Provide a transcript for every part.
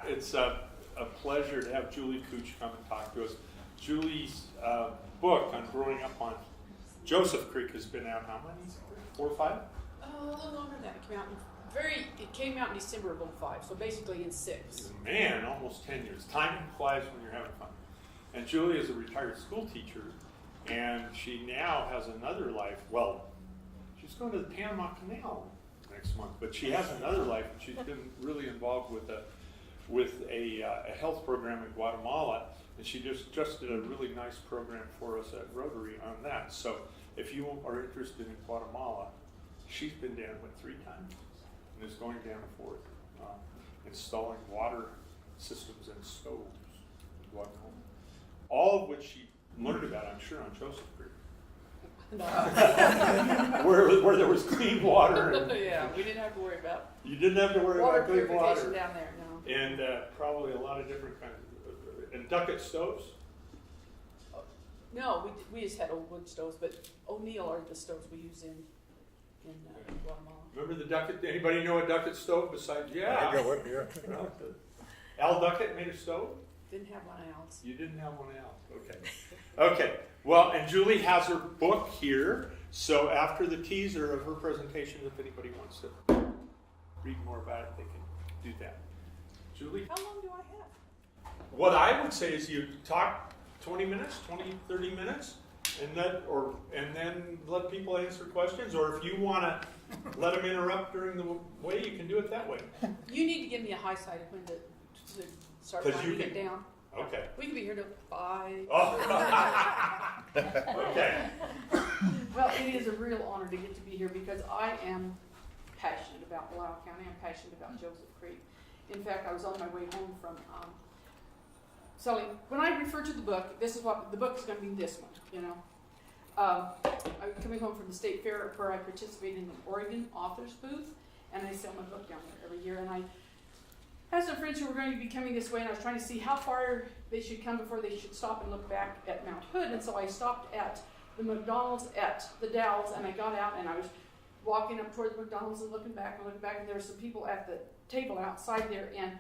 It's a pleasure to have Julie Kooch come and talk to us. Julie's book on growing up on Joseph Creek has been out how many? 4 or 5? A little longer than that. It came out in December of 2005, so basically in 6. Man, almost 10 years. Time flies when you're having fun. And Julie is a retired school teacher, and she now has another life. Well, she's going to the Panama Canal next month, but she has another life, and she's been really involved with a health program in Guatemala, and she just did a really nice program for us at Rotary on that. So if you are interested in Guatemala, she's been down 3 times and is going down a 4th, installing water systems and stoves in Guatemala. All of which she learned about, I'm sure, on Joseph Creek. where there was clean water. Yeah, we didn't have to worry about. You didn't have to worry about clean water down there, no. And probably a lot of different kinds of, and ducket stoves. No, we just had old wood stoves, but O'Neill are the stoves we use in Guatemala. Remember the ducket? Anybody know a ducket stove besides? Yeah. I got one here. Al Duckett made a stove? Didn't have one else. You didn't have one else. Okay. Okay. Well, and Julie has her book here. So after the teaser of her presentation, if anybody wants to read more about it, they can do that. Julie? How long do I have? What I would say is you talk 20 minutes, 30 minutes, and then let people answer questions. Or if you want to let them interrupt during the way, you can do it that way. You need to give me a high side when to start 'Cause winding you can- it down. Okay. We could be here till 5. Oh. Okay. Well, it is a real honor to get to be here because I am passionate about Wallowa County. I'm passionate about Joseph Creek. In fact, I was on my way home from selling. When I refer to the book, this is what the book is going to be. This one, you know. I'm coming home from the state fair where I participate in the Oregon Authors Booth, and I sell my book down there every year. And I had some friends who were going to be coming this way, and I was trying to see how far they should come before they should stop and look back at Mount Hood. And so I stopped at the McDonald's at the Dalles, and I got out and I was walking up toward the McDonald's and looking back, and there were some people at the table outside there, and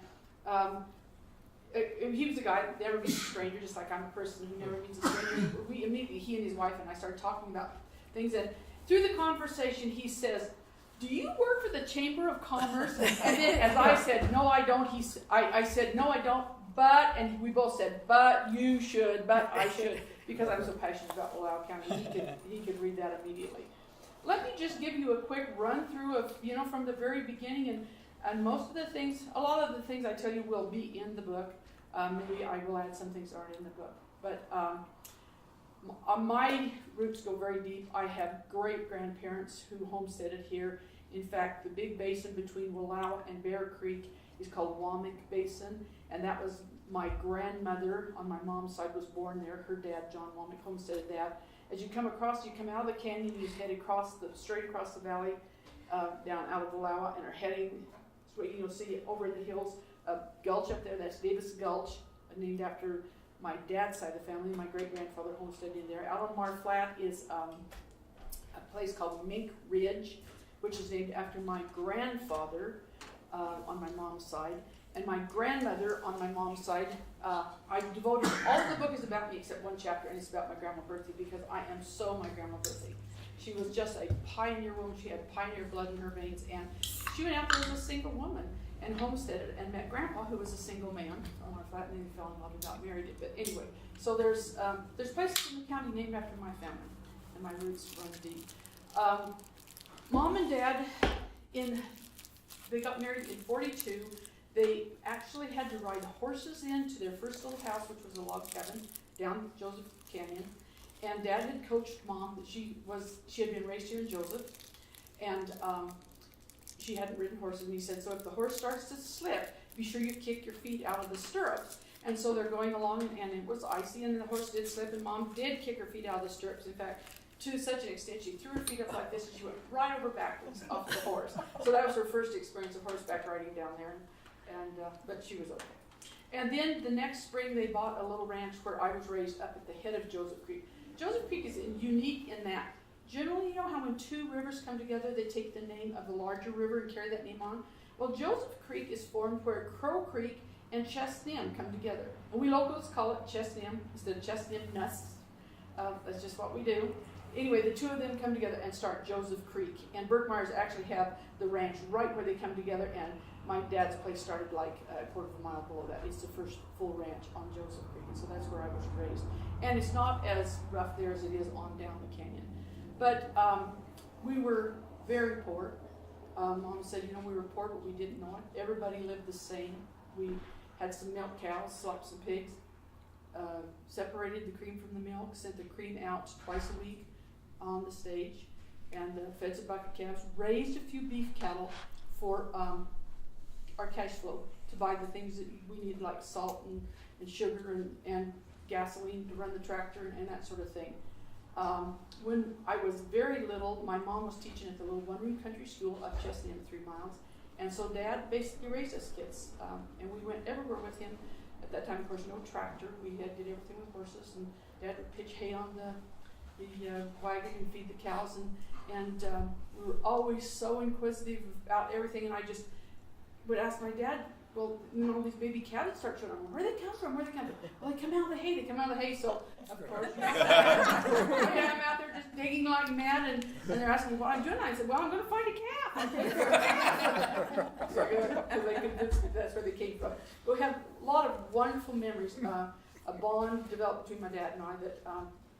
he was a guy that never meets a stranger, just like I'm a person who never meets a stranger. We immediately, he and his wife and I started talking about things, and through the conversation he says, "Do you work for the Chamber of Commerce?" And then as I said, "No, I don't," I said, "No, I don't, but," and we both said, "But you should, but I should," because I'm so passionate about Wallowa County. He could read that immediately. Let me just give you a quick run through of, from the very beginning, and most of the things, a lot of the things I tell you will be in the book. Maybe I will add some things that aren't in the book. But my roots go very deep. I have great-grandparents who homesteaded here. In fact, the big basin between Wallowa and Bear Creek is called Wamick Basin, and that was my grandmother on my mom's side was born there. Her dad, John Wamick, homesteaded that. As you come across, you come out of the canyon, you head straight across the valley, down out of Wallowa, and are heading, see over the hills, a gulch up there, that's Davis Gulch, named after my dad's side of the family. My great-grandfather homesteaded in there. Out on Mar Flat is a place called Mink Ridge, which is named after my grandfather on my mom's side. And my grandmother on my mom's side, I devoted, all of the book is about me except one chapter, and it's about my grandma Bertha, because I am so my grandma Bertha. She was just a pioneer woman. She had pioneer blood in her veins, and she went out there as a single woman and homesteaded and met Grandpa, who was a single man on our flat, and then he fell in love and got married. But anyway, so there's places in the county named after my family, and my roots run deep. Mom and Dad, they got married in 42. They actually had to ride horses into their first little house, which was a log cabin down Joseph Canyon. And Dad had coached Mom that she had been raised here in Joseph, and she hadn't ridden horses. And he said, "So if the horse starts to slip, be sure you kick your feet out of the stirrups." And so they're going along, and it was icy, and the horse did slip, and Mom did kick her feet out of the stirrups. In fact, to such an extent, she threw her feet up like this, and she went right over backwards off the horse. So that was her first experience of horseback riding down there, but she was okay. And then the next spring, they bought a little ranch where I was raised up at the head of Joseph Creek. Joseph Creek is unique in that, generally, how when 2 rivers come together, they take the name of the larger river and carry that name on? Well, Joseph Creek is formed where Crow Creek and Chesnim come together. And we locals call it Chesnim instead of Chesnim Nuss. That's just what we do. Anyway, the two of them come together and start Joseph Creek. And Berkmeyers actually have the ranch right where they come together, and my dad's place started like a quarter of a mile below that. It's the first full ranch on Joseph Creek, and so that's where I was raised. And it's not as rough there as it is on down the canyon. But we were very poor. Mom said, we were poor, but we didn't know it. Everybody lived the same. We had some milk cows, slaughtered some pigs, separated the cream from the milk, sent the cream out twice a week on the stage, and fed some bucket calves, raised a few beef cattle for our cash flow to buy the things that we need, like salt and sugar and gasoline to run the tractor and that sort of thing. When I was very little, my mom was teaching at the little one-room country school up Chesney 3 miles, and so Dad basically raised us kids, and we went everywhere with him. At that time, of course, no tractor. We did everything with horses, and Dad would pitch hay on the wagon and feed the cows, and we were always so inquisitive about everything, and I just would ask my dad, well, these baby calves start showing up. Where do they come from? Well, they come out of the hay. So, of course, I'm out there just digging like mad, and they're asking me what I'm doing. I said, well, I'm going to find a calf. Because they convinced me that's where they came from. But we have a lot of wonderful memories. A bond developed between my dad and I that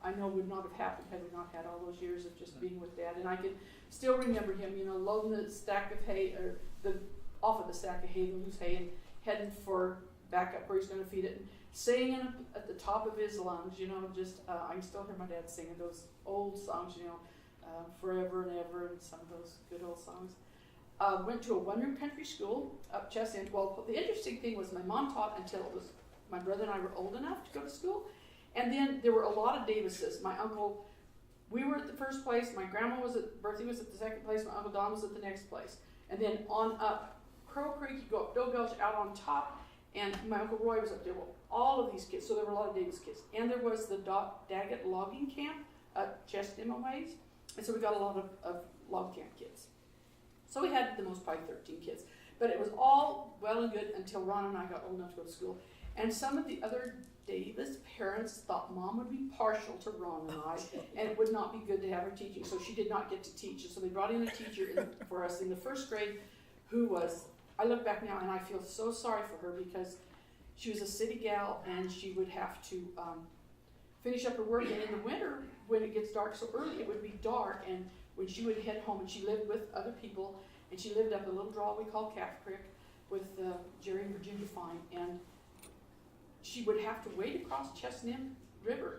I know would not have happened had we not had all those years of just being with Dad. And I can still remember him, loading the stack of hay, or off of the stack of hay, the loose hay, and heading for back up where he's going to feed it, and singing at the top of his lungs, I can still hear my dad singing those old songs, Forever and Ever, and some of those good old songs. Went to a one-room country school up Chesney. Well, the interesting thing was my mom taught until it was my brother and I were old enough to go to school, and then there were a lot of Davises. My uncle, we were at the first place, my grandma Bertha was at the second place, my Uncle Don was at the next place, and then on up Crow Creek, you go up Doe Gulch out on top, and my Uncle Roy was up there. Well, all of these kids, so there were a lot of Davis kids. And there was the Daggett logging camp at Chesney ways, and so we got a lot of log camp kids. So we had the most, probably 13 kids. But it was all well and good until Ron and I got old enough to go to school. And some of the other Davis parents thought Mom would be partial to Ron and I, and it would not be good to have her teaching, so she did not get to teach. So they brought in a teacher for us in the first grade who was, I look back now and I feel so sorry for her, because she was a city gal and she would have to finish up her work, and in the winter when it gets dark so early it would be dark, and when she would head home, and she lived with other people, and she lived up a little draw we call Calf Creek with Jerry and Virginia Fine, and she would have to wade across Chesney River.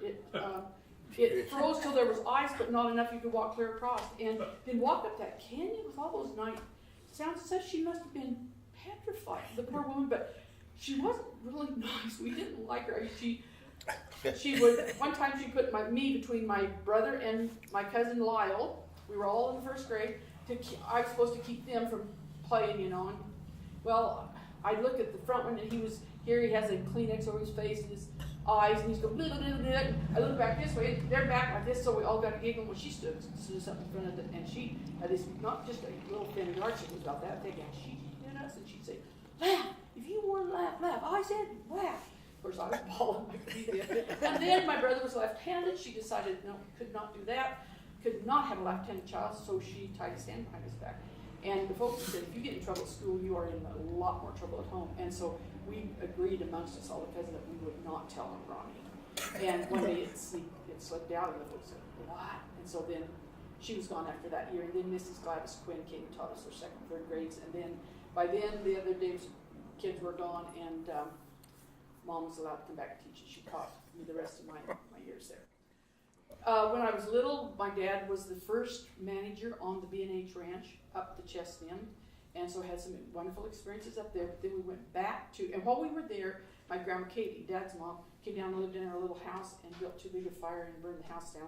It froze till there was ice, but not enough you could walk clear across, and then walk up that canyon with all those night sounds. As if she must have been petrified, the poor woman, but she wasn't really nice. We didn't like her. She would, one time she put me between my brother and my cousin Lyle. We were all in the first grade. I was supposed to keep them from playing, and well, I look at the front one, and he has a Kleenex over his face and his eyes, and he's going, blah, blah, blah, blah. I look back this way, they're back like this, so we all got a giggle when she stood something in front of it, and she had this, not just a little thin arch, it was about that big, and she did us, and she'd say, laugh, if you want to laugh, laugh. I said, laugh. Of course, I was bawling like crazy. And then my brother was left-handed. She decided, no, could not do that, could not have a left-handed child, so she tied his hand behind his back. And the folks said, if you get in trouble at school, you are in a lot more trouble at home. And so we agreed amongst us all because that we would not tell on Ronnie. And one day it slipped out, and the folks said, what? And so then she was gone after that year. And then Mrs. Gladys Quinn came and taught us her second, third grades. And then by then the other Dave's kids were gone, and Mom was allowed to come back and teach, and she taught me the rest of my years there. When I was little, my dad was the first manager on the B&H Ranch up the Chesney, and so had some wonderful experiences up there. But then we went back to, and while we were there, my grandma Katie, Dad's mom, came down and lived in our little house and built too big a fire and burned the house down.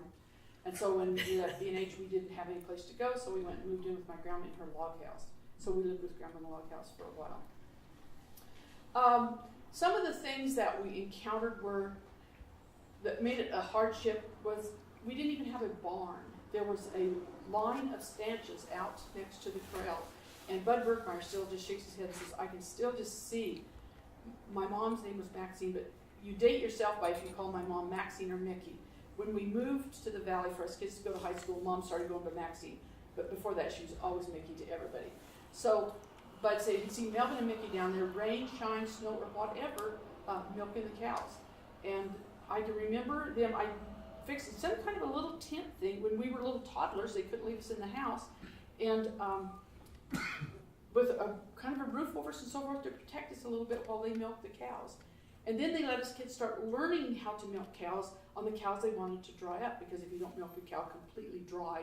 And so when we left B&H, we didn't have any place to go, so we went and moved in with my grandma in her log house. So we lived with Grandma in the log house for a while. Some of the things that we encountered that made it a hardship was we didn't even have a barn. There was a line of stanchions out next to the trail, and Bud Berkmeyer still just shakes his head and says, I can still just see my mom's name was Maxine, but you date yourself by if you call my mom Maxine or Mickey. When we moved to the valley for us kids to go to high school, Mom started going to Maxine. But before that, she was always Mickey to everybody. So, but so you can see Melvin and Mickey down there, rain, shine, snow, or whatever, milking the cows. And I can remember them, I fixed some kind of a little tent thing when we were little toddlers. They couldn't leave us in the house. And with a kind of a roof over us and so forth to protect us a little bit while they milked the cows. And then they let us kids start learning how to milk cows on the cows they wanted to dry up, because if you don't milk a cow completely dry,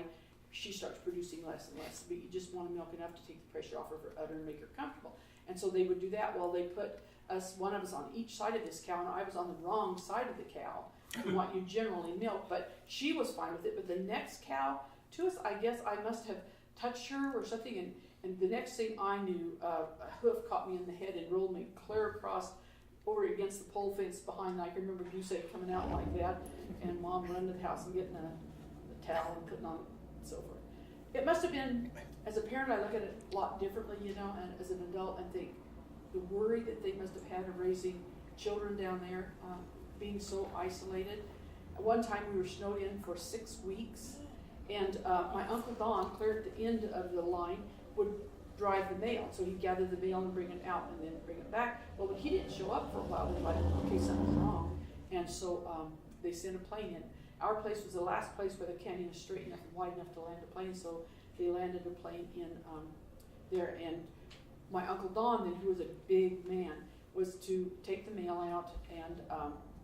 she starts producing less and less, but you just want to milk enough to take the pressure off of her udder and make her comfortable. And so they would do that while they put us, one of us on each side of this cow, and I was on the wrong side of the cow, and what you generally milk, but she was fine with it. But the next cow to us, I guess I must have touched her or something, and the next thing I knew, a hoof caught me in the head and rolled me clear across over against the pole fence behind. I can remember Josephy coming out like that, and Mom running to the house and getting a towel and putting on and so forth. It must have been, as a parent, I look at it a lot differently, you know, and as an adult, and think the worry that they must have had of raising children down there, being so isolated. At one time, we were snowed in for 6 weeks, and my Uncle Don, clear at the end of the line, would drive the mail. So he'd gather the mail and bring it out and then bring it back. Well, when he didn't show up for a while, they thought, okay, something's wrong. And so they sent a plane in. Our place was the last place where the canyon was straight enough and wide enough to land a plane, so they landed a plane in there. And my Uncle Don, then, who was a big man, was to take the mail out and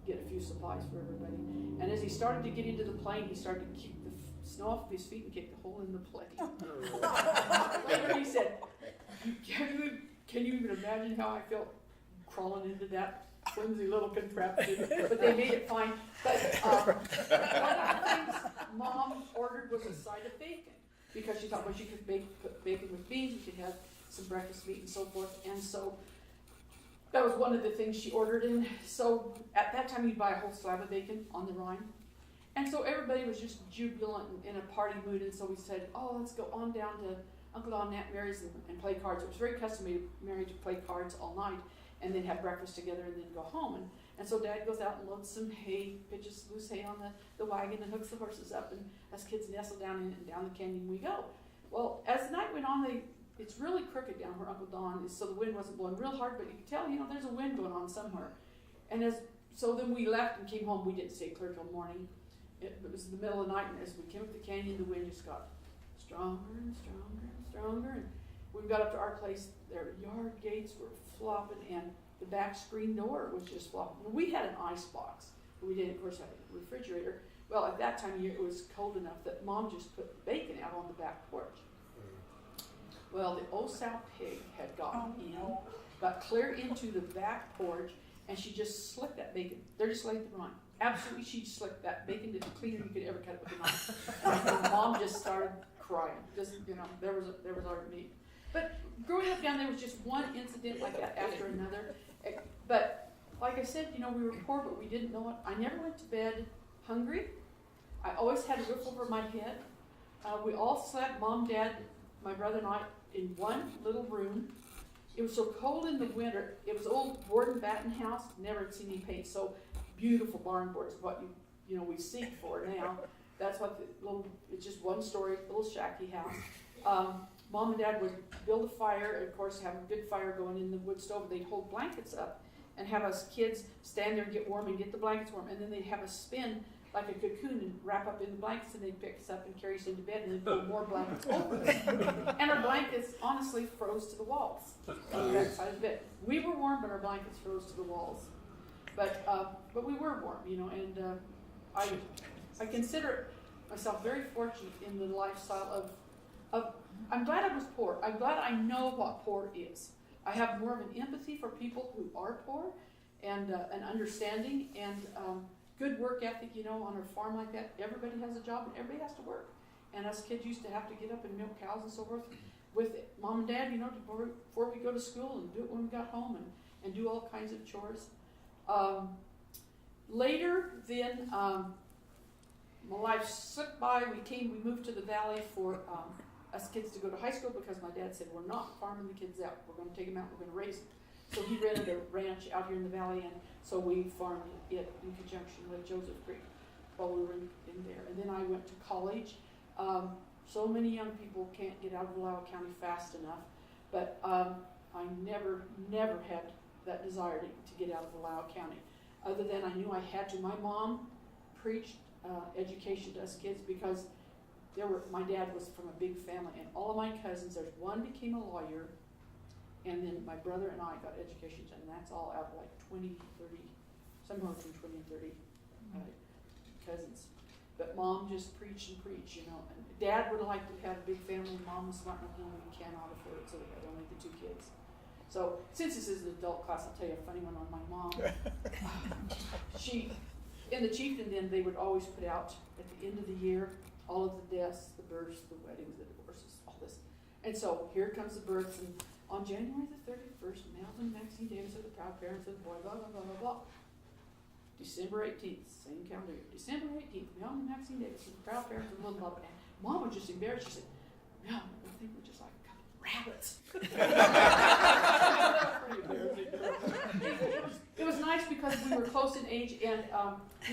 get a few supplies for everybody. And as he started to get into the plane, he started to kick the snow off of his feet and kick the hole in the plane. Later he said, can you even imagine how I felt crawling into that flimsy little contraption? But they made it fine. But one of the things Mom ordered was a side of bacon, because she thought, well, she could put bacon with beans, and she'd have some breakfast meat and so forth. And so that was one of the things she ordered. And so at that time, you'd buy a whole slab of bacon on the Rhine. And so everybody was just jubilant and in a party mood. And so we said, oh, let's go on down to Uncle Don and Aunt Mary's and play cards. It was very customary to play cards all night and then have breakfast together and then go home. And so Dad goes out and loads some hay, pitches loose hay on the wagon and hooks the horses up. And us kids nestle down in and down the canyon we go. Well, as the night went on, it's really crooked down where Uncle Don is, so the wind wasn't blowing real hard, but you could tell, you know, there's a wind going on somewhere. And so then we left and came home. We didn't stay clear till morning. It was in the middle of the night, and as we came up the canyon, the wind just got stronger and stronger and stronger. And when we got up to our place, their yard gates were flopping, and the back screen door was just flopping. We had an ice box, but we didn't, of course, have a refrigerator. Well, at that time of year, it was cold enough that Mom just put bacon out on the back porch. Well, the old sow pig had gotten got clear into the back porch, and she just slicked that bacon. They're just like the run. Absolutely, she slicked that bacon to cleaner you could ever cut it with a knife. And Mom just started crying. Just, you know, there was our meat. But growing up down there was just one incident like that after another. But like I said, you know, we were poor, but we didn't know it. I never went to bed hungry. I always had a roof over my head. We all slept, Mom, Dad, my brother and I, in one little room. It was so cold in the winter. It was old board and batten house. Never had seen any paint. So beautiful barn boards, what you know we seek for now. That's what it's just one story, little shacky house. Mom and Dad would build a fire, and of course have a good fire going in the wood stove. They'd hold blankets up and have us kids stand there and get warm and get the blankets warm, and then they'd have us spin like a cocoon and wrap up in the blankets, and they'd pick us up and carry us into bed, and then put more blankets over us. And our blankets honestly froze to the walls on the back side of the bed. We were warm, but our blankets froze to the walls. But we were warm, you know, and I consider myself very fortunate in the lifestyle of I'm glad I was poor. I'm glad I know what poor is. I have more of an empathy for people who are poor, and an understanding, and good work ethic, you know, on a farm like that. Everybody has a job and everybody has to work. And us kids used to have to get up and milk cows and so forth with Mom and Dad, you know, before we go to school, and do it when we got home, and do all kinds of chores. Later, then, my life slipped by. We moved to the valley for us kids to go to high school, because my dad said, we're not farming the kids out. We're going to take them out, we're going to raise them. So he rented a ranch out here in the valley, and so we farmed it in conjunction with Joseph Creek while we were in there. And then I went to college. So many young people can't get out of Wallowa County fast enough, but I never had that desire to get out of Wallowa County, other than I knew I had to. My mom preached education to us kids because my dad was from a big family, and all of my cousins, there's one became a lawyer, and then my brother and I got educations, and that's all out of like 20, 30, somewhere between 20 and 30 cousins. But mom just preached and preached, and dad would like to have a big family. Mom was smart enough to know we cannot afford it, so we had only the 2 kids. So since this is an adult class, I'll tell you a funny one on my mom. She, in the chieftain then, they would always put out at the end of the year all of the deaths, the births, the weddings, the divorces, all this. And so here comes the births, and on January the 31st, Melvin Maxine Davis are the proud parents of the boy, blah, blah, blah, blah, blah. December 18th, same calendar year. December 18th, Melvin Maxine Davis are the proud parents of the blah, blah, blah. And Mom was just embarrassed. She said, "No, I think we're just like a couple of rabbits." It was nice because we were close in age, and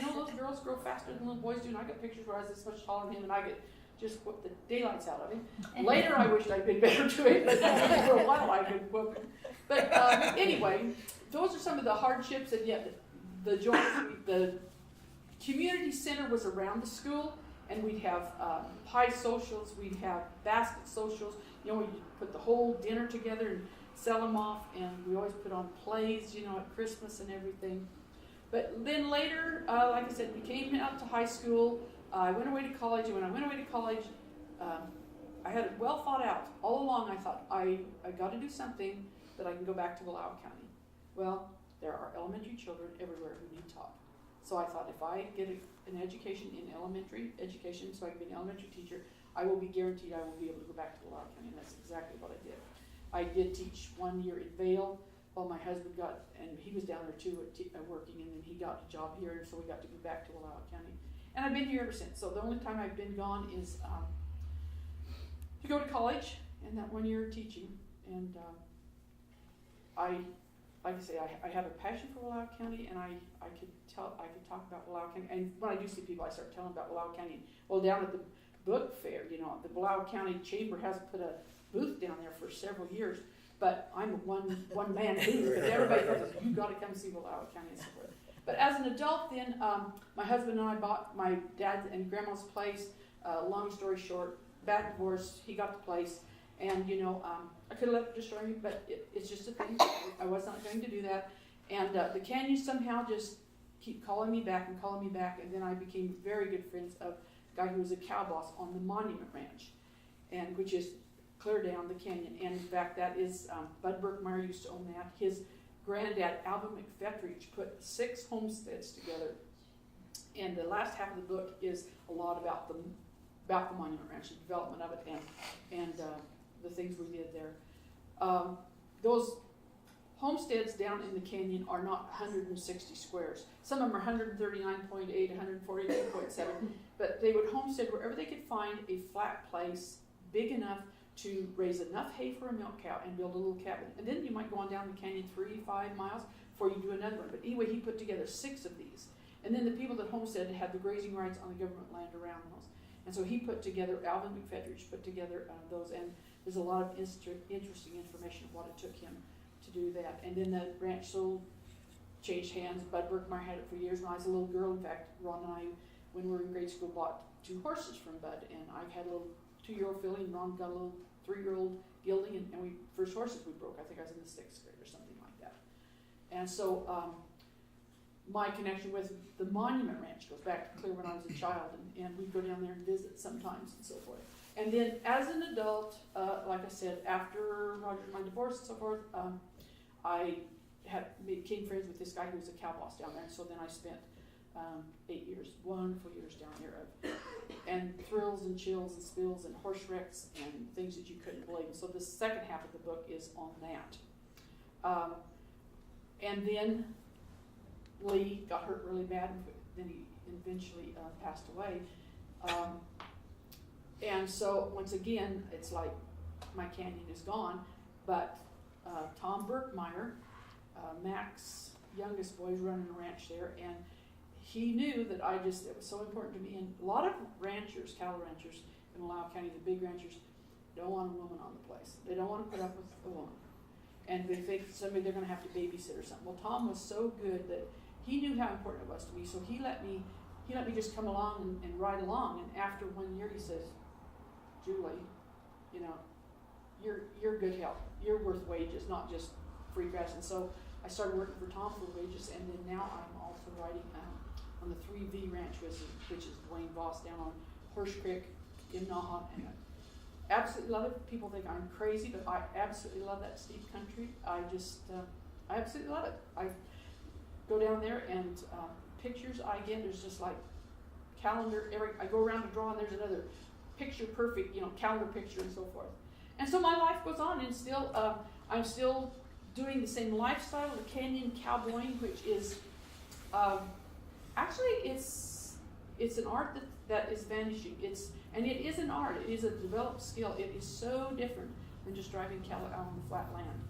little girls grow faster than little boys do, and I got pictures where I was this much taller than him, and I could just whoop the daylights out of him. Later, I wished I'd been better to him, but for a while I could whoop him. But anyway, those are some of the hardships, and yet the community center was around the school, and we'd have pie socials, we'd have basket socials. We'd put the whole dinner together and sell them off, and we always put on plays, at Christmas and everything. But then later, like I said, we came out to high school. I went away to college, and when I went away to college, I had it well thought out. All along, I thought, I got to do something that I can go back to Wallowa County. Well, there are elementary children everywhere who need taught. So I thought, if I get an education in elementary education, so I can be an elementary teacher, I will be guaranteed I will be able to go back to Wallowa County, and that's exactly what I did. I did teach 1 year in Vail while my husband and he was down there too working, and then he got a job here, and so we got to go back to Wallowa County. And I've been here ever since. So the only time I've been gone is to go to college and that 1 year of teaching. And like I say, I have a passion for Wallowa County, and I could talk about Wallowa County. And when I do see people, I start telling about Wallowa County. Well, down at the book fair, the Wallowa County Chamber has put a booth down there for several years, but I'm a one man booth, but everybody goes, "You got to come see Wallowa County," and so forth. But as an adult, then my husband and I bought my dad and grandma's place. Long story short, bad divorce. He got the place, and I could have let it destroy me, but it's just a thing. I was not going to do that. And the Canyons somehow just keep calling me back, and then I became very good friends of a guy who was a cow boss on the Monument Ranch, and which is clear down the canyon. And in fact, that is Bud Berkmeyer used to own that. His granddad, Alvin McFetridge, put 6 homesteads together. And the last half of the book is a lot about the Monument Ranch, the development of it, and the things we did there. Those homesteads down in the canyon are not 160 squares. Some of them are 139.8, 142.7, but they would homestead wherever they could find a flat place big enough to raise enough hay for a milk cow and build a little cabin. And then you might go on down the canyon 3-5 miles before you do another one. But anyway, he put together 6 of these. And then the people that homesteaded had the grazing rights on the government land around those. And so he put together, Alvin McFetridge put together those, and there's a lot of interesting information of what it took him to do that. And then the ranch changed hands. Bud Berkmeyer had it for years when I was a little girl. In fact, Ron and I, when we were in grade school, bought 2 horses from Bud, and I had a little 2-year-old filly, and Ron got a little 3-year-old gelding, and we first horses we broke. I think I was in the 6th grade or something like that. And so my connection with the Monument Ranch goes back to clear when I was a child, and we'd go down there and visit sometimes and so forth. And then as an adult, like I said, after my divorce and so forth, I became friends with this guy who was a cow boss down there, and so then I spent 8 years, wonderful years down there, and thrills and chills and spills and horse wrecks and things that you couldn't believe. And so the second half of the book is on that. And then Lee got hurt really bad, and then he eventually passed away. And so once again, it's like my canyon is gone, but Tom Berkmeyer Mac's youngest boy's running a ranch there, and he knew that it was so important to me. And a lot of ranchers, cattle ranchers in Loudoun County, the big ranchers, don't want a woman on the place. They don't want to put up with a woman. And they think somebody they're going to have to babysit or something. Well, Tom was so good that he knew how important it was to me, so he let me just come along and ride along. And after 1 year, he says, Julie, you know, you're good help. You're worth wages, not just free grass. And so I started working for Tom for wages, and then now I'm also riding on the 3V Ranch, which is Dwayne Voss down on Horse Creek in Naha. And I absolutely love it. People think I'm crazy, but I absolutely love that steep country. I absolutely love it. I go down there and pictures I get, there's just like calendar, I go around to draw and there's another picture perfect, calendar picture and so forth. And so my life goes on, and still, I'm still doing the same lifestyle, the canyon cowboying, which is, actually it's an art that is vanishing. And it is an art, it is a developed skill. It is so different than just driving cattle out on the flat land.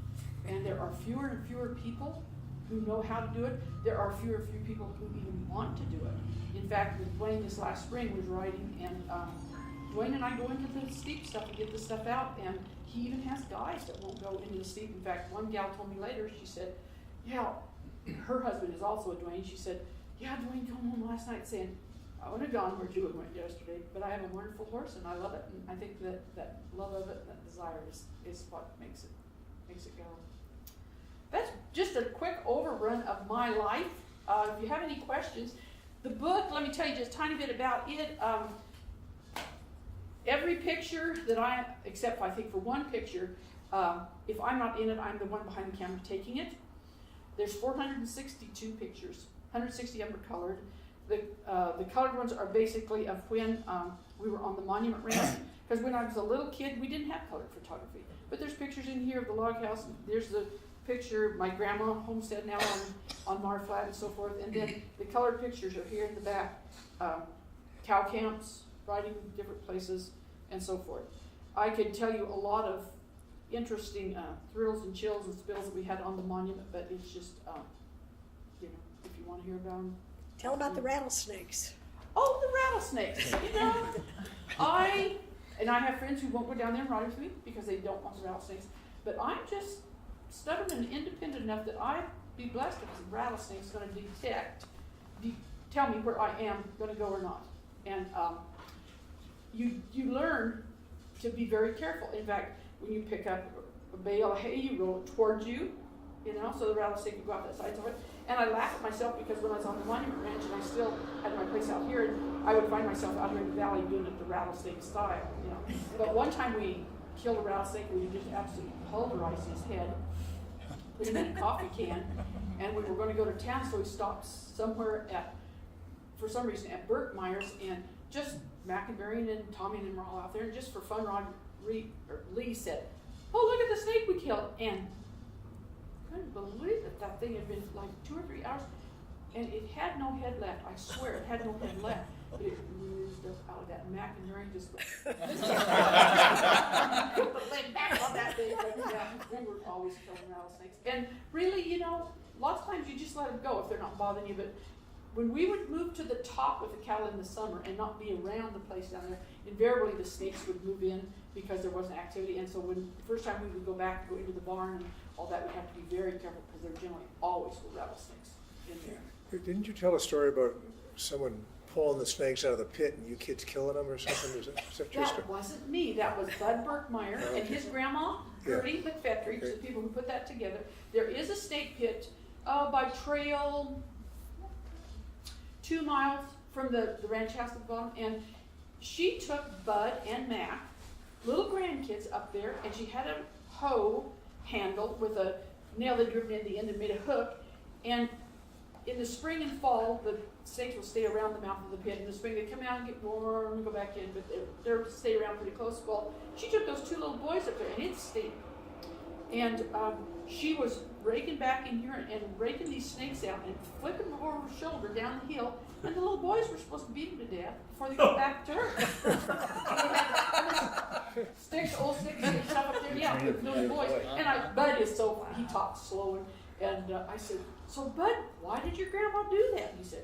And there are fewer and fewer people who know how to do it. There are fewer and fewer people who even want to do it. In fact, with Dwayne this last spring was riding, and Dwayne and I go into the steep stuff and get the stuff out, and he even has guys that won't go into the steep. In fact, one gal told me later, she said, yeah, her husband is also a Dwayne. She said, yeah, Dwayne came home last night saying, I would have gone where Julie went yesterday, but I have a wonderful horse and I love it, and I think that love of it and that desire is what makes it go. That's just a quick overrun of my life. If you have any questions, the book, let me tell you just a tiny bit about it. Every picture that except I think for one picture, if I'm not in it, I'm the one behind the camera taking it. There's 462 pictures, 160 of them are colored. The colored ones are basically of when we were on the Monument Ranch, because when I was a little kid, we didn't have colored photography. But there's pictures in here of the log house. There's the picture of my grandma homestead now on Mar Flat and so forth. And then the colored pictures are here in the back. Cow camps, riding different places, and so forth. I could tell you a lot of interesting thrills and chills and spills that we had on the monument, but it's just, if you want to hear about them. Tell about the rattlesnakes. Oh, the rattlesnakes. I have friends who won't go down there and ride with me because they don't want the rattlesnakes. But I'm just stubborn and independent enough that I'd be blessed if the rattlesnake's going to tell me where I am going to go or not. And you learn to be very careful. In fact, when you pick up a bale of hay, you roll it towards you, so the rattlesnake would go out that side of it. And I laugh at myself because when I was on the Monument Ranch and I still had my place out here, and I would find myself out here in the valley doing it the rattlesnake style, But one time we killed a rattlesnake and we just absolutely pulverized his head, put him in a coffee can, and we were going to go to town, so we stopped somewhere for some reason at Burt Myers, and just McInberry and Tommy and them were all out there, and just for fun, Lee said, oh, look at the snake we killed, and I couldn't believe that thing had been like 2 or 3 hours, and it had no head left. I swear, it had no head left. But it oozed up out of that McInberry, just put the leg back on that thing. We were always killing rattlesnakes. And really, lots of times you just let them go if they're not bothering you, but when we would move to the top with the cattle in the summer and not be around the place down there, invariably the snakes would move in because there wasn't activity. And so when the first time we would go back and go into the barn and all that, we'd have to be very careful because there generally always were rattlesnakes in there. Didn't you tell a story about someone pulling the snakes out of the pit and you kids killing them or something? Is that just that wasn't me. That was Bud Burkmeyer and his grandma, Gertie McFettridge, the people who put that together. There is a snake pit by trail 2 miles from the ranch house at the bottom, and she took Bud and Mac, little grandkids, up there, and she had a hoe handle with a nail that driven in the end and made a hook, and in the spring and fall, the snakes will stay around the mouth of the pit. In the spring, they come out and get warm and go back in, but they'll stay around pretty close. Well, she took those 2 little boys up there, and it stayed. And she was raking back in here and raking these snakes out and flipping them over her shoulder down the hill, and the little boys were supposed to beat them to death before they got back to her. Old sticks and stuff up there, with little boys. And Bud is he talks slow, And I said, so Bud, why did your grandma do that? And he said,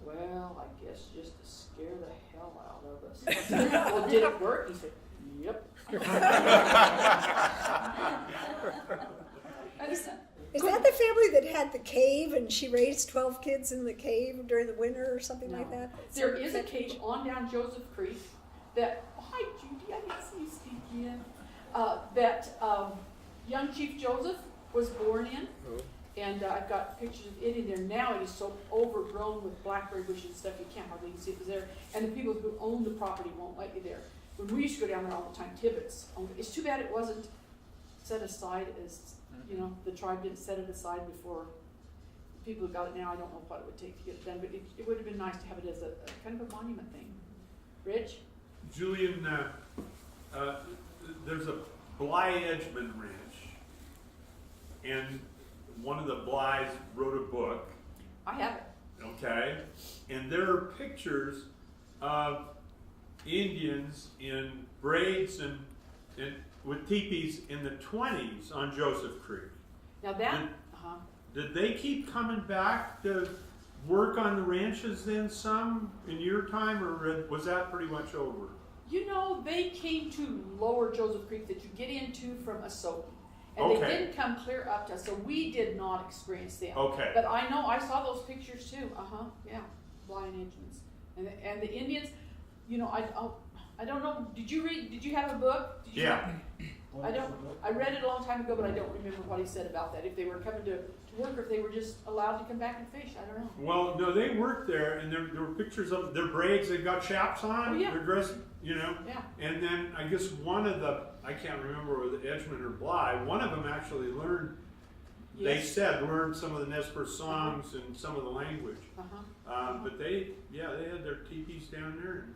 well, I guess just to scare the hell out of us. I said, well, did it work? He said, yep. Is that the family that had the cave and she raised 12 kids in the cave during the winter or something like that? There is a cave on down Joseph Creek that, hi Judy, I didn't see you speak yet, that young Chief Joseph was born in. And I've got pictures of it in there now. It is so overgrown with blackberry bushes and stuff, you can't hardly even see it was there. And the people who own the property won't let you there. When we used to go down there all the time, Tibbetts owned it. It's too bad it wasn't set aside as, you know, the tribe didn't set it aside before people who got it now. I don't know what it would take to get it done, but it would have been nice to have it as a kind of a monument thing. Rich? Julian, there's a Bly Edgman ranch, and one of the Blys wrote a book. I have it. Okay, and there are pictures of Indians in braids and with teepees in the 20s on Joseph Creek. Now that, Did they keep coming back to work on the ranches then some in your time, or was that pretty much over? you know, they came to lower Joseph Creek that you get into from Asoke. And Okay. they didn't come clear up to us, so we did not experience them. Okay. But I know, I saw those pictures too, yeah, Bly and Edgemans. And the Indians, you know, I don't know, did you have a book? Did you Yeah. I read it a long time ago, but I don't remember what he said about that, if they were coming to work or if they were just allowed to come back and fish, I don't know. Well, no, they worked there, and there were pictures of their braids. They got chaps on. Oh, yeah. They're dressed, you know. Yeah. And then I guess one of the, I can't remember whether Edgemond or Bly, one of them actually learned. They Yes. said learned some of the Nez Perce songs and some of the language. But they had their teepees down there.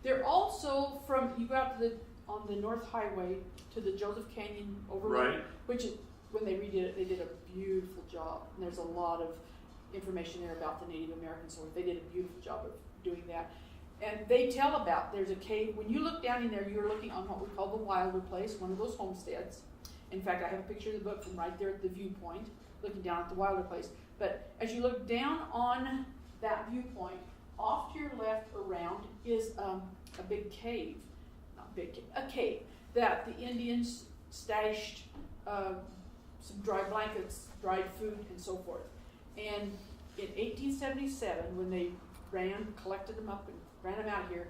They're also from, you go out to on the North Highway to the Joseph Canyon overlook, Right. which is, when they redid it, they did a beautiful job. And there's a lot of information there about the Native American story. They did a beautiful job of doing that. And they tell about, there's a cave, when you look down in there, you're looking on what we call the Wilder Place, one of those homesteads. In fact, I have a picture of the book from right there at the viewpoint, looking down at the Wilder Place. But as you look down on that viewpoint, off to your left around is a big cave. A cave that the Indians stashed some dry blankets, dried food, and so forth. And in 1877, when they collected them up and ran them out of here,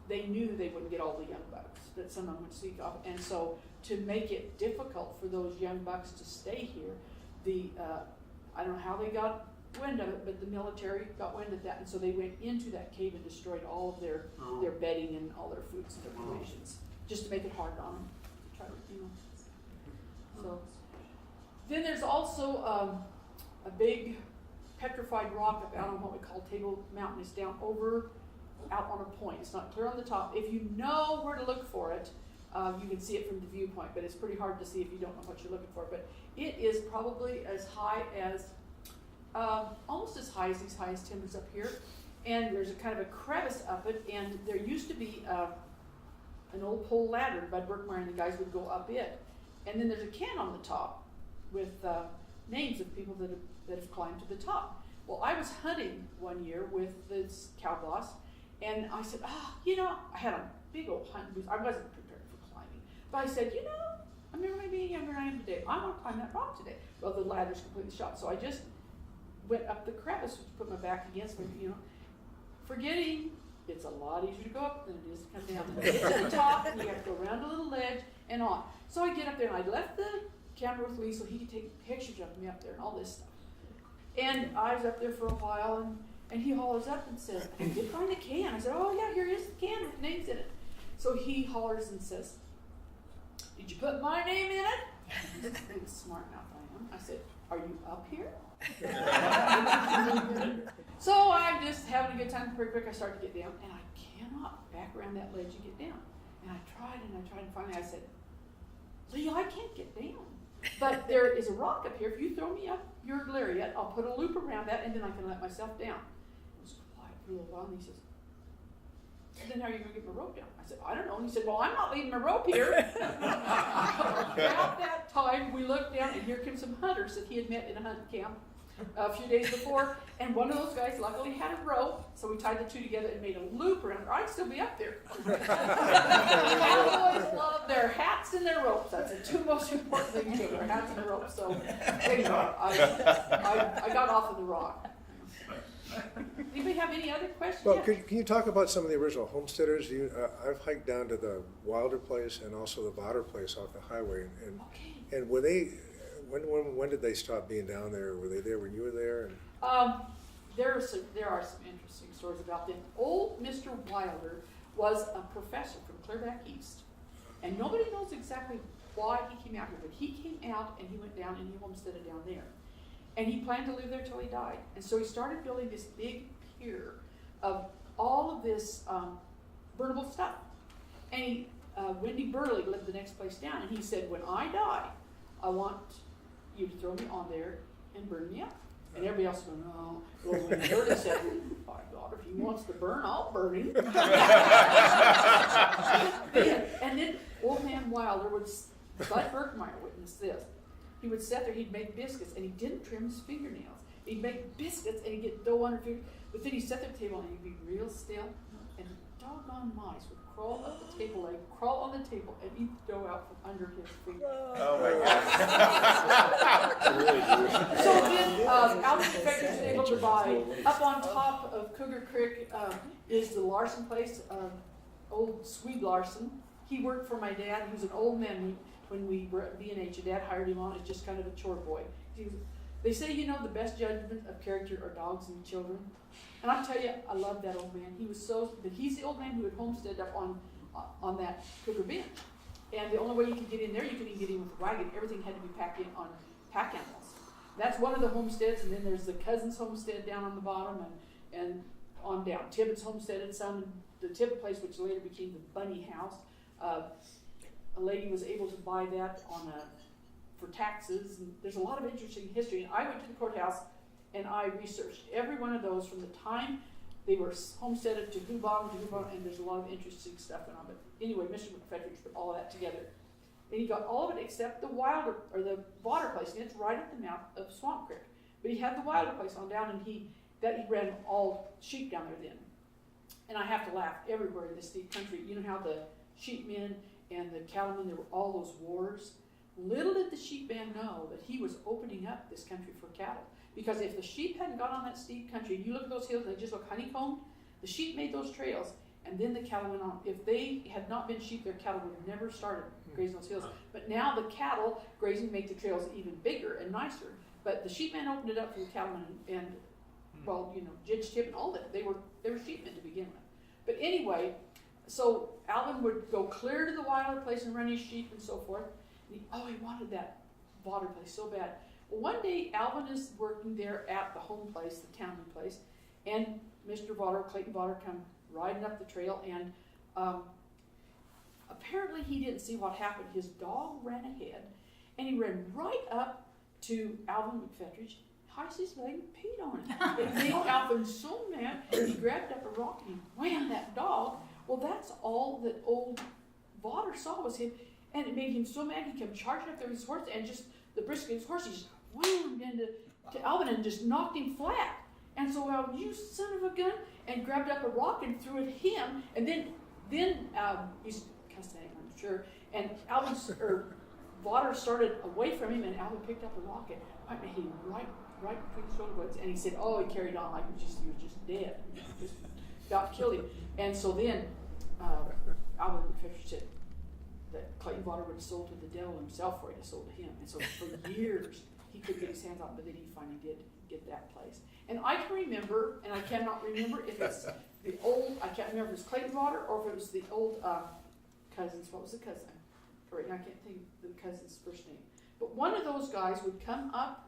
they knew they wouldn't get all the young bucks, that some of them would sneak off. And so to make it difficult for those young bucks to stay here, I don't know how they got wind of it, but the military got wind of that, and so they went into that cave and destroyed all of their bedding and all their foods and their provisions, just to make it hard on them. Try to, you know. So then there's also a big petrified rock up out on what we call Table Mountain. It's down over out on a point. It's not clear on the top. If you know where to look for it, you can see it from the viewpoint, but it's pretty hard to see if you don't know what you're looking for. But it is probably as high as almost as high as these highest timbers up here, and there's a kind of a crevice up it, and there used to be an old pole ladder. Bud Berkmeyer and the guys would go up it, and then there's a can on the top with names of people that have climbed to the top. Well, I was hunting one year with this cow boss, and I said, you know, I had a big old hunting boots. I wasn't prepared for climbing, but I said, you know, I remember me being younger than I am today. I want to climb that rock today. Well, the ladder's completely shot, so I just went up the crevice, which put my back against me, you know, forgetting it's a lot easier to go up than it is to come down. And get to the top, and you have to go around a little ledge and on. So I get up there, and I left the camera with Lee so he could take pictures of me up there and all this stuff. And I was up there for a while, and he hollers up and says, I did find a can. I said, oh yeah, here is the can with names in it. So he hollers and says, did you put my name in it? Big smart mouth I am. I said, are you up here? So I'm just having a good time. Pretty quick I start to get down, and I cannot back around that ledge and get down. And I tried, and finally I said, Lee, I can't get down. But there is a rock up here. If you throw me up your lariat, I'll put a loop around that, and then I can let myself down. It was quiet for a little while, and he says, Then how are you going to get my rope down? I said, I don't know. And he said, well, I'm not leaving my rope here. About that time, we looked down, and here came some hunters that he had met in a hunting camp a few days before. And one of those guys luckily had a rope, so we tied the two together and made a loop around her. I'd still be up there. Cowboys love their hats and their ropes. That's the two most important things to their hats and their ropes. So anyway, I got off of the rock. Anybody have any other questions? Well, Yeah. can you talk about some of the original homesteaders? I've hiked down to the Wilder place and also the Vodder place off the highway. Okay. And when did they stop being down there? Were they there when you were there? There are some interesting stories about them. Old Mr. Wilder was a professor from clear back east, and nobody knows exactly why he came out here, but he came out and he went down and he homesteaded down there. And he planned to live there till he died. And so he started building this big pier of all of this burnable stuff. And Wendy Burley lived the next place down, and he said, when I die, I want you to throw me on there and burn me up. And everybody else went, no. Well, when Burley said, by God, if he wants to burn, I'll burn him. And then old man Wilder would, Bud Berkmeyer witnessed this. He would sit there, he'd make biscuits, and he didn't trim his fingernails. He'd make biscuits, and he'd get dough under fingers, but then he'd sit at the table, and he'd be real still, and doggone mice would crawl up the table leg, crawl on the table, and eat the dough out from under his fingers. Oh my God. So then, Alvin Spector's was able to buy, up on top of Cougar Creek is the Larson place, old Swede Larson. He worked for my dad. He was an old man when we were at B&H. Dad hired him on as just kind of a chore boy. They say, the best judgment of character are dogs and children. And I tell you, I love that old man. But he's the old man who had homesteaded up on that Cougar bench. And the only way you could get in there, you couldn't even get in with a wagon. Everything had to be packed in on pack animals. That's one of the homesteads, and then there's the Cousins homestead down on the bottom, and on down. Tibbetts homesteaded some. The Tibbett place, which later became the Bunny House, a lady was able to buy that for taxes. And there's a lot of interesting history. And I went to the courthouse and I researched every one of those from the time they were homesteaded to who bought them, and there's a lot of interesting stuff going on. But anyway, Mr. McFetridge put all of that together. And he got all of it except the the Vodder place, and it's right at the mouth of Swamp Creek. But he had the Wilder place on down, and he ran all sheep down there then. And I have to laugh everywhere in this deep country. You know how the sheepmen and the cattlemen, there were all those wars. Little did the sheep man know that he was opening up this country for cattle. Because if the sheep hadn't got on that steep country, you look at those hills and they just look honeycombed, the sheep made those trails, and then the cattle went on. If they had not been sheep, their cattle would have never started grazing those hills. But now the cattle grazing make the trails even bigger and nicer. But the sheep man opened it up for the cattlemen and Judge Tip and all that. They were sheepmen to begin with. But anyway, so Alvin would go clear to the Wilder place and run his sheep and so forth. And he wanted that Vodder place so bad. Well, one day Alvin is working there at the home place, the Townley place, and Mr. Vodder, Clayton Vodder, come riding up the trail, and apparently he didn't see what happened. His dog ran ahead, and he ran right up to Alvin McFetridge, hiked his leg and peed on it. It made Alvin so mad, he grabbed up a rock and he whammed that dog. Well, that's all that old Vodder saw was him, and it made him so mad he came charging up there with his horse, and just the brisk of his horse, he just whammed into Alvin and just knocked him flat. And so Alvin, you son of a gun, and grabbed up a rock and threw it at him, and then he's cussed at him, I'm sure, and Vodder started away from him, and Alvin picked up a rock and hit him right between the shoulder blades, and he said, he carried on like he was just dead. Just about killed him. And so then Alvin McFetridge said that Clayton Vodder would have sold to the devil himself before he sold to him. And so for years he couldn't get his hands on it, but then he finally did get that place. And I can remember, and I cannot remember if it's the old, I can't remember if it was Clayton Vodder or if it was the old Cousins. What was the cousin? Right now I can't think of the cousin's first name. But one of those guys would come up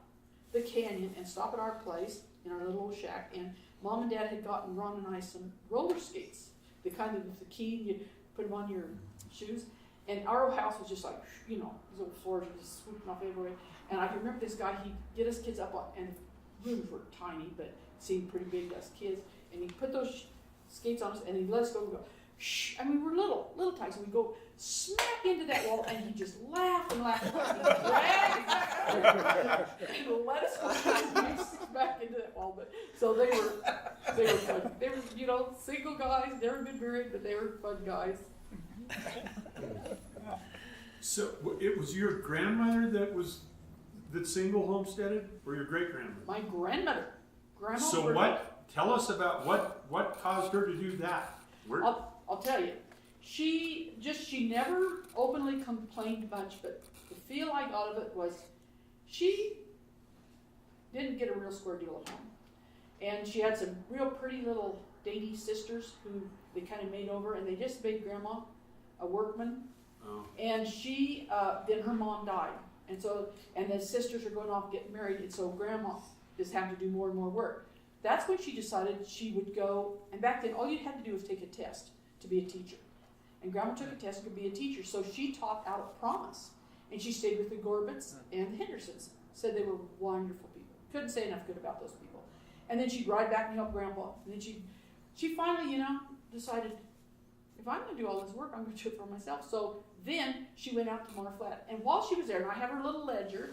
the canyon and stop at our place in our little old shack, and Mom and Dad had gotten Ron and I some roller skates, the kind of with the key, you put them on your shoes, and our old house was just like, these old floors were just swooping off everywhere, and I can remember this guy, he'd get us kids up on, and the rooms were tiny, but seemed pretty big to us kids, and he'd put those skates on us, and he'd let us go, shh. I mean, we're little Tyson. We go smack into that wall, and he just laughed and laughed. He dragged back and let us go back into that wall. But so they were fun. They were, single guys, never been married, but they were fun guys. So it was your grandmother that single homesteaded, or your great grandmother? My grandmother, Grandma. So Bernadette. tell us about what caused her to do that? I'll tell you. She never openly complained much, but the feel I got of it was she didn't get a real square deal at home. And she had some real pretty little dainty sisters who they kind of made over, and they just made Grandma a workman. Oh. And then her mom died. And the sisters are going off getting married, and so Grandma is having to do more and more work. That's when she decided she would go, and back then all you had to do was take a test to be a teacher. And Grandma took a test to be a teacher, so she taught out of Promise. And she stayed with the Gorbets and the Hendersons. Said they were wonderful people. Couldn't say enough good about those people. And then she'd ride back and help Grandpa. And then she finally, decided, if I'm going to do all this work, I'm going to do it for myself. So then she went out to Marflat. And while she was there, and I have her little ledger,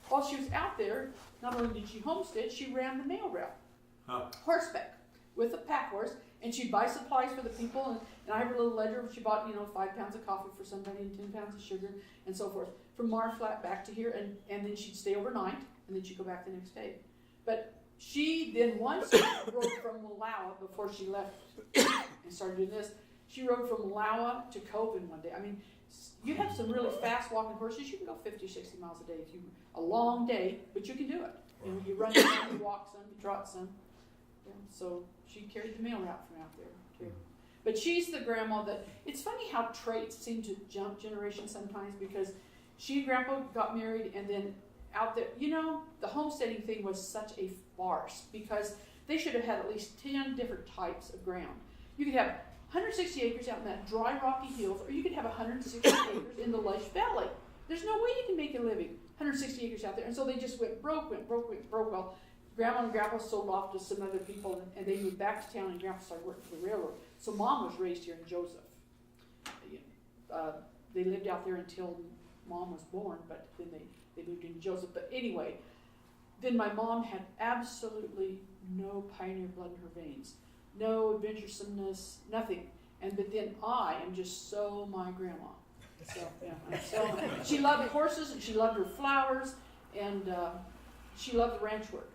while she was out there, not only did she homestead, she ran the mail route. Horseback with a pack horse, and she'd buy supplies for the people, and I have a little ledger where she bought 5 pounds of coffee for somebody and 10 pounds of sugar and so forth from Marflat back to here, and then she'd stay overnight, and then she'd go back the next day. But she then once rode from Malawa before she left and started doing this. She rode from Malawa to Copen one day. I mean, you have some really fast walking horses. You can go 50, 60 miles a day a long day, but you can do it. You run some, you walk some, you trot some. So she carried the mail route from out there too. But she's the grandma that, it's funny how traits seem to jump generations sometimes, because she and Grandpa got married, and then out there, the homesteading thing was such a farce, because they should have had at least 10 different types of ground. You could have 160 acres out in that dry rocky hills, or you could have 160 acres in the lush valley. There's no way you can make a living 160 acres out there. And so they just went broke. Well, Grandma and Grandpa sold off to some other people, and they moved back to town, and Grandpa started working for the railroad. So Mom was raised here in Joseph. They lived out there until Mom was born, but then they moved into Joseph. But anyway, then my mom had absolutely no pioneer blood in her veins, no adventuresomeness, nothing. But then I am just so my grandma. So yeah, she loved horses, and she loved her flowers, and she loved the ranch work.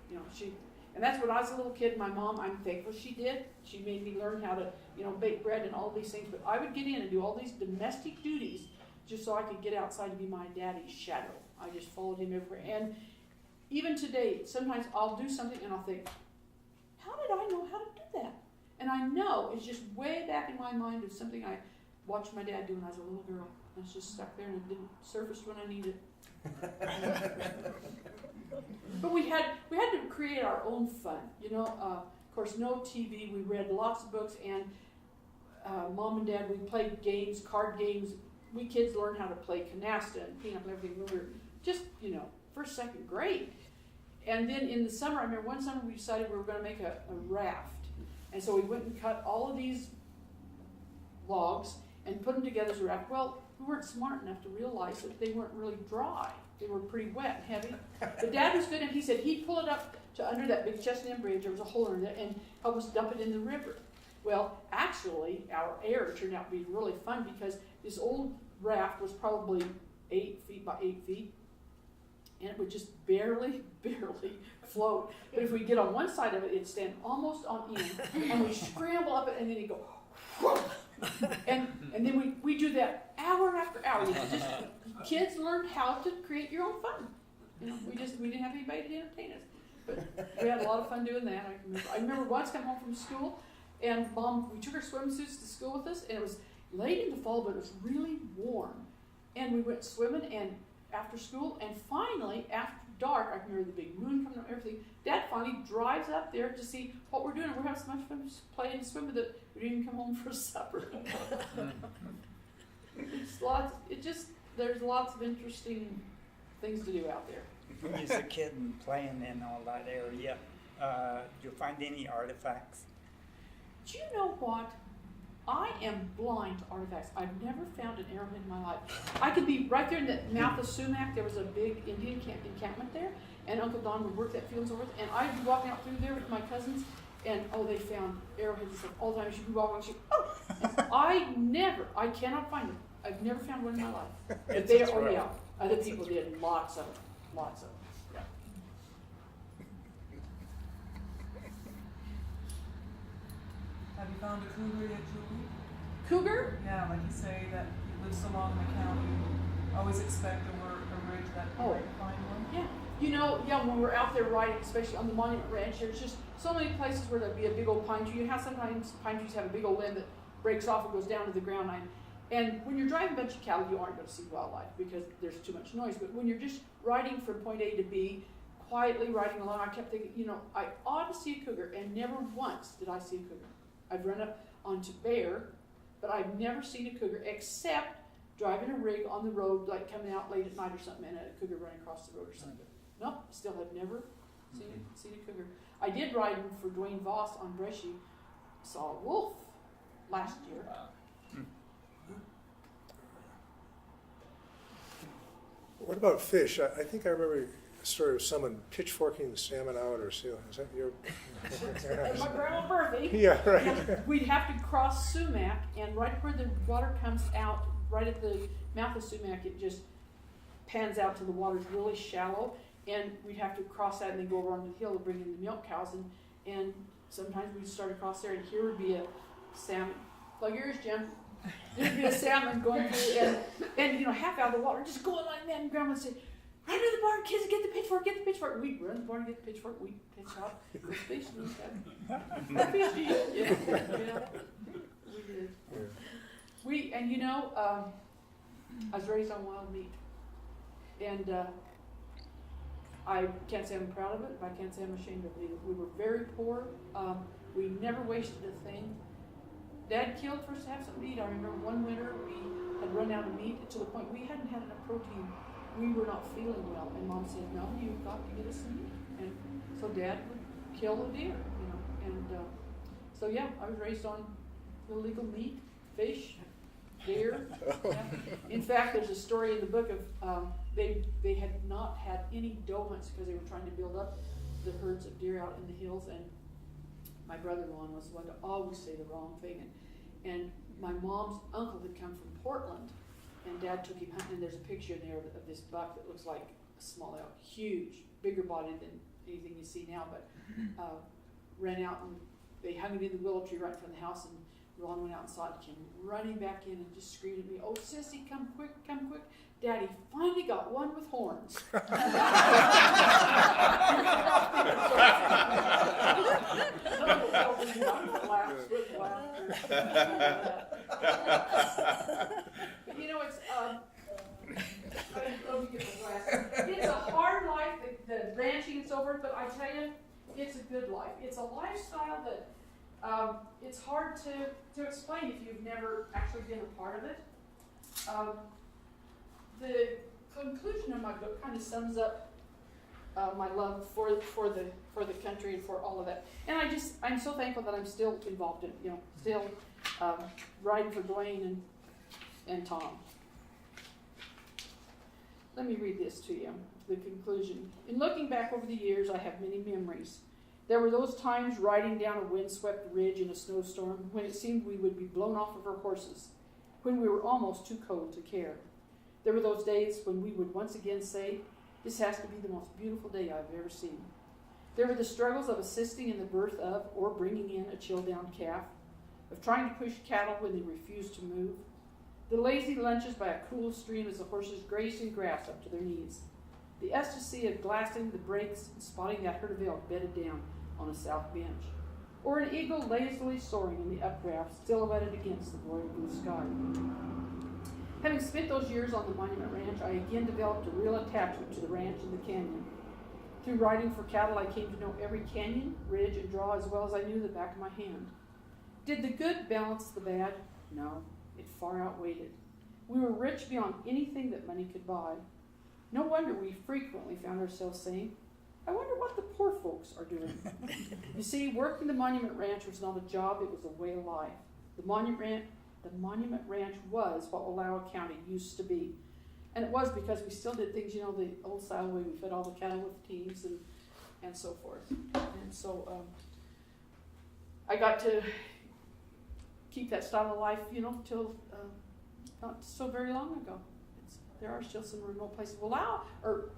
And that's when I was a little kid. My mom, I'm thankful she did. She made me learn how to, bake bread and all these things. But I would get in and do all these domestic duties just so I could get outside to be my daddy's shadow. I just followed him everywhere. And even today, sometimes I'll do something and I'll think, how did I know how to do that? And I know it's just way back in my mind of something I watched my dad do when I was a little girl. And it's just stuck there and it didn't surface when I needed it. But we had to create our own fun, of course, no TV. We read lots of books, and Mom and Dad, we played games, card games. We kids learned how to play canasta and peanut and everything when we were just, first, second grade. And then in the summer, I remember one summer we decided we were going to make a raft. And so we went and cut all of these logs and put them together as a raft. Well, we weren't smart enough to realize that they weren't really dry. They were pretty wet and heavy. But Dad was good, and he said he'd pull it up to under that big chestnut bridge. There was a hole in it, and help us dump it in the river. Well, actually, our air turned out to be really fun, because this old raft was probably 8 feet by 8 feet, and it would just barely float. But if we get on one side of it, it'd stand almost on end, and we scramble up it, and then it'd go, whoa. And then we do that hour after hour. Kids learned how to create your own fun. We didn't have anybody to entertain us, but we had a lot of fun doing that. I remember once coming home from school, and Mom, we took our swimsuits to school with us, and it was late in the fall, but it was really warm, and we went swimming and after school, and finally after dark, I can remember the big moon coming up and everything. Dad finally drives up there to see what we're doing, and we're having so much fun playing and swimming that we didn't even come home for supper. There's lots of interesting things to do out there. When you was a kid and playing in all that area, did you find any artifacts? Do you know what? I am blind to artifacts. I've never found an arrowhead in my life. I could be right there in the mouth of Sumac. There was a big Indian encampment there, and Uncle Don would work that field and so forth. And I'd be walking out through there with my cousins, and they found arrowheads and stuff all the time. She'd be walking, I cannot find them. I've never found one in my life. But they, other people did, lots of them. Yeah. Have you found a cougar yet, Julie? Cougar? Yeah, like you say that you live so long in the county, you always expect a ridge that you might find one. Yeah. When we're out there riding, especially on the Monument Ranch, there's just so many places where there'd be a big old pine tree. You have sometimes pine trees have a big old limb that breaks off and goes down to the ground line. And when you're driving a bunch of cattle, you aren't going to see wildlife because there's too much noise. But when you're just riding from point A to B, quietly riding along, I kept thinking, I ought to see a cougar, and never once did I see a cougar. I've run up onto bear, but I've never seen a cougar except driving a rig on the road, like coming out late at night or something, and a cougar running across the road or something. Nope, still have never seen a cougar. I did ride for Dwayne Voss on Bresci, saw a wolf last year. What about fish? I think I remember a story of someone pitchforking the salmon out or seal. Is that your? My grandma Murphy. Yeah, right. Yeah, we'd have to cross Sumac, and right where the water comes out, right at the mouth of Sumac, it just pans out to the water's really shallow, and we'd have to cross that and then go over onto the hill to bring in the milk cows, and sometimes we'd start across there, and here would be a salmon. Plug your ears, Jim. There'd be a salmon going through, and half out of the water, just going like that, and Grandma would say, "Run to the barn, kids, get the pitchfork, get the pitchfork." We'd run to the barn, get the pitchfork, we'd pitch out the fish and stuff. Fish to eat. Yeah, we did. I was raised on wild meat, and I can't say I'm proud of it, but I can't say I'm ashamed of it either. We were very poor. We never wasted a thing. Dad killed for us to have something to eat. I remember one winter we had run out of meat to the point we hadn't had enough protein. We were not feeling well, and Mom said, "No, you've got to get us some meat." And so Dad would kill a deer, so yeah, I was raised on illegal meat, fish, deer. Yeah. In fact, there's a story in the book of they had not had any doe hunts because they were trying to build up the herds of deer out in the hills, and my brother-in-law was the one to always say the wrong thing, and my mom's uncle had come from Portland, and Dad took him hunting, and there's a picture in there of this buck that looks like a small elk, huge, bigger body than anything you see now, but ran out, and they hung it in the willow tree right in front of the house, and Ron went out and saw it, came running back in and just screamed at me, "Oh, sissy, come quick, come quick. Daddy finally got one with horns." It's a hard life, the ranching and so forth, but I tell you, it's a good life. It's a lifestyle that it's hard to explain if you've never actually been a part of it. The conclusion of my book kind of sums up my love for the country and for all of that. And I'm so thankful that I'm still involved in it, still riding for Dwayne and Tom. Let me read this to you, the conclusion. In looking back over the years, I have many memories. There were those times riding down a windswept ridge in a snowstorm when it seemed we would be blown off of our horses, when we were almost too cold to care. There were those days when we would once again say, "This has to be the most beautiful day I've ever seen." There were the struggles of assisting in the birth of or bringing in a chilled-down calf, of trying to push cattle when they refused to move, the lazy lunches by a cool stream as the horses grazed in grass up to their knees, the ecstasy of glassing the brakes and spotting that herd of elk bedded down on a south bench, or an eagle lazily soaring in the updraft silhouetted against the royal blue sky. Having spent those years on the Monument Ranch, I again developed a real attachment to the ranch and the canyon. Through riding for cattle, I came to know every canyon, ridge, and draw as well as I knew the back of my hand. Did the good balance the bad? No, it far outweighed it. We were rich beyond anything that money could buy. No wonder we frequently found ourselves saying, "I wonder what the poor folks are doing." You see, working the Monument Ranch was not a job, it was a way of life. The Monument Ranch was what Wallowa County used to be. And it was because we still did things, you know, the old style way we fed all the cattle with teams and so forth. And so I got to keep that style of life, you know, till not so very long ago. There are still some remote places. Wallowa, or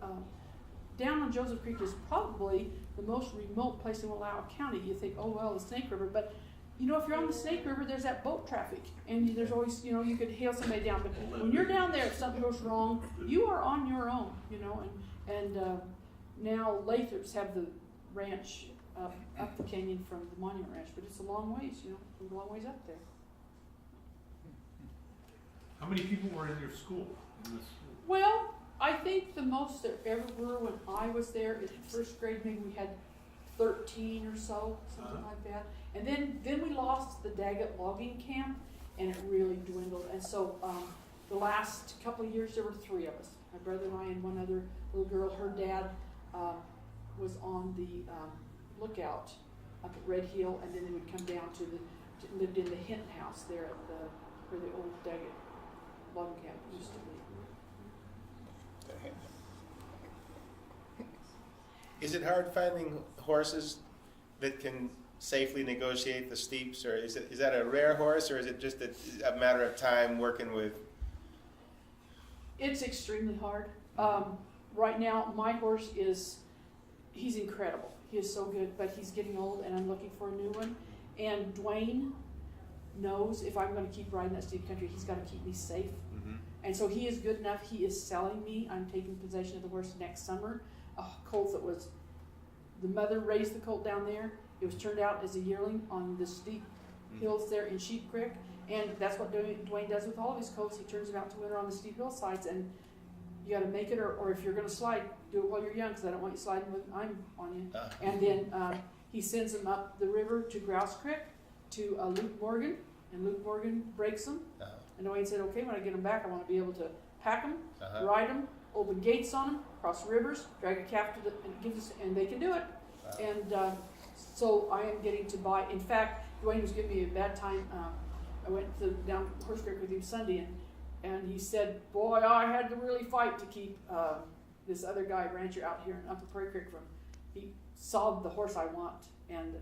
down on Joseph Creek is probably the most remote place in Wallowa County. You think, oh well, the Snake River, but you know, if you're on the Snake River, there's that boat traffic, and there's always, you know, you could hail somebody down. But when you're down there, if something goes wrong, you are on your own, you know. And now Lathrops have the ranch up the canyon from the Monument Ranch, but it's a long ways, you know, a long ways up there. How many people were in your school? In this? Well, I think the most there ever were when I was there in first grade, maybe we had 13 or so, something like that. And then we lost the Daggett logging camp, and it really dwindled. And so the last couple of years, there were 3 of us. My brother and I and one other little girl. Her dad was on the lookout up at Red Hill, and then they would come down lived in the Hinton house there at where the old Daggett logging camp used to be. Is it hard finding horses that can safely negotiate the steeps, or is that a rare horse, or is it just a matter of time working with? It's extremely hard. Right now, my horse he's incredible. He is so good, but he's getting old, and I'm looking for a new one. And Dwayne knows if I'm going to keep riding that steep country, he's got to keep me safe. Mm-hmm. And so he is good enough. He is selling me. I'm taking possession of the horse next summer. A colt that was, the mother raised the colt down there. It was turned out as a yearling on the steep hills there in Sheep Creek. And that's what Dwayne does with all of his colts. He turns them out to winter on the steep hillsides. And you got to make it, or if you're going to slide, do it while you're young, because I don't want you sliding when I'm on you. And then he sends them up the river to Grouse Creek to Luke Morgan. And Luke Morgan breaks them. And Dwayne said, okay, when I get them back, I want to be able to pack them, ride them, open gates on them, cross rivers, drag a calf to and they can do it. And so I am getting to buy. In fact, Dwayne was giving me a bad time. I went down Horse Creek with him Sunday, and he said, boy, I had to really fight to keep this other guy, rancher out here in Upper Prairie Creek he saw the horse I want, and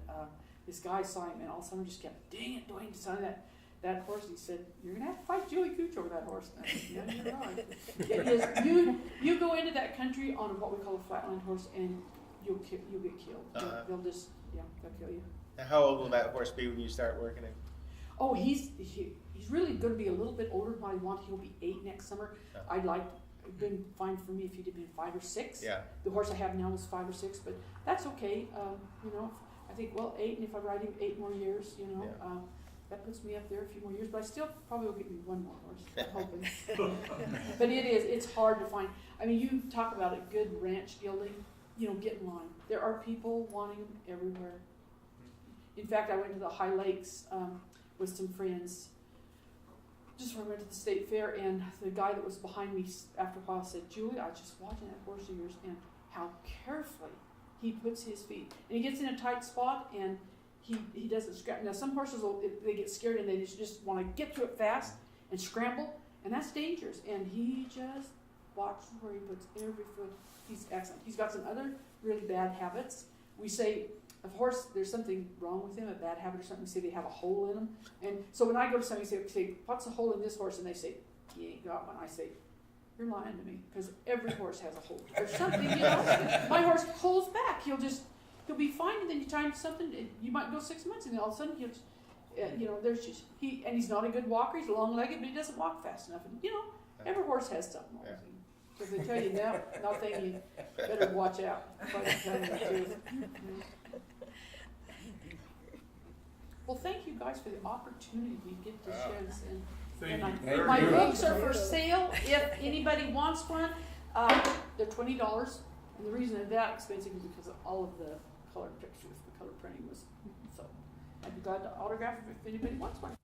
this guy saw him, and all of a sudden just kept, dang it, Dwayne, decided that horse. He said, you're going to have to fight Julie Kooch over that horse. And I said, yeah, you're right. It is, you go into that country on what we call a flatland horse, and you'll get killed. They'll kill you. Now, how old will that horse be when you start working it? Oh, he's really going to be a little bit older than what I want. He'll be 8 next summer. It'd been fine for me if he'd have been 5 or 6. Yeah. The horse I have now is 5 or 6, but that's okay. You know, I think, well, 8, and if I ride him 8 more years, you know, that puts me up there a few more years. But I still probably will get me 1 more horse, I'm hoping. But it's hard to find. I mean, you talk about a good ranch gelding, you know, get in line. There are people wanting them everywhere. In fact, I went to the High Lakes with some friends just when I went to the state fair, and the guy that was behind me after a while said, Julie, I was just watching that horse of yours, and how carefully he puts his feet. And he gets in a tight spot, and he doesn't scramble. Now, some horses, they get scared, and they just want to get to it fast and scramble, and that's dangerous. And he just watches where he puts every foot. He's excellent. He's got some other really bad habits. We say, of horse, there's something wrong with him, a bad habit or something. We say they have a hole in them. And so when I go to somebody and say, what's the hole in this horse? And they say, he ain't got one. I say, you're lying to me, because every horse has a hole. There's something, you know. My horse pulls back. He'll be fine, and then you tie him to something. You might go 6 months, and then all of a sudden he'll just, you know, there's just, and he's not a good walker. He's long-legged, but he doesn't walk fast enough. And, you know, every horse has something wrong with him. So if they tell you that, nothing, you better watch out. Well, thank you guys for the opportunity we get to share this. And my books are for sale if anybody wants one. They're $20. And the reason they're that expensive is because of all of the color pictures. The color printing was so. I'd be glad to autograph it if anybody wants one.